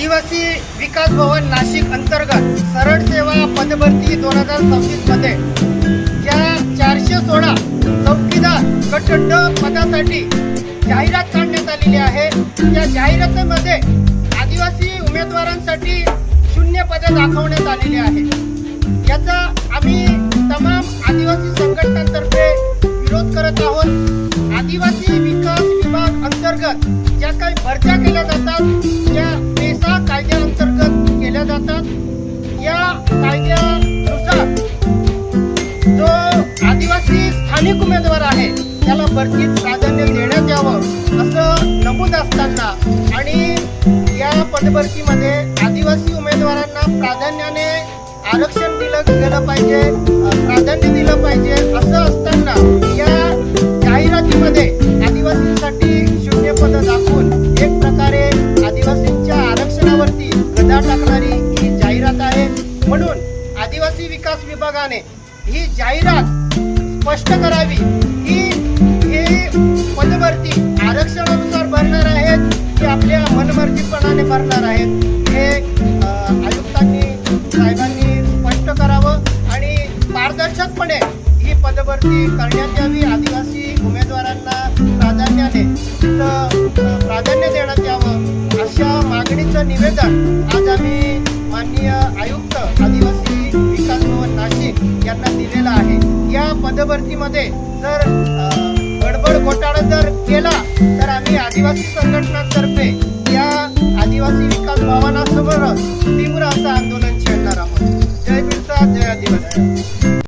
आदिवासी विकास भवन नाशिक अंतर्गत सरळ सेवा पदभरती 2026 मध्ये ज्या 416 चौकीदार गट पदासाठी जाहिरात काढण्यात आलेली आहे, त्या जाहिरातीमध्ये आदिवासी उमेदवारांसाठी 0 पदे दाखवण्यात आलेली आहे। याचा आम्ही तमाम आदिवासी संघटनांतर्फे विरोध करत आहोत। आदिवासी विकास विभाग अंतर्गत ज्या काही भरत्या केल्या जातात त्या पेसा कायद्याअंतर्गत केल्या जातात। या कायद्यानुसार जो आदिवासी स्थानिक उमेदवार आहे त्याला भरतीत प्राधान्य देण्यात यावं असं नमूद असताना आणि या पदभरतीमध्ये आदिवासी उमेदवारांना प्राधान्याने आरक्षण दिलं गेलं पाहिजे, प्राधान्य दिलं पाहिजे असं असताना या जाहिरातीमध्ये आदिवासींसाठी 0 पदं दाखवून एक प्रकारे आदिवासींच्या आरक्षणावरती गदा टाकणारी ही जाहिरात आहे। म्हणून आदिवासी विकास विभागाने ही जाहिरात स्पष्ट करावी की हे पदभरती आरक्षणानुसार भरणार आहेत की आपल्या मनमर्जीपणाने भरणार आहेत, हे आयुक्तांनी साहेबांनी स्पष्ट करावं आणि पारदर्शकपणे ही पदभरती करण्यात यावी। आदिवासी उमेदवारांना प्राधान्य देण्यात यावं अशा मागणीचं निवेदन आज आम्ही माननीय आयुक्त आदिवासी विकास भवन नाशिक यांना दिलेलं आहे। या पदभरतीमध्ये जर गडबड घोटाळा जर केला तर आम्ही आदिवासी संघटनांतर्फे या आदिवासी विकास भवनासमोर तीव्र असं आंदोलन छेडणार आहोत। जय बिरसा, जय आदिवासी।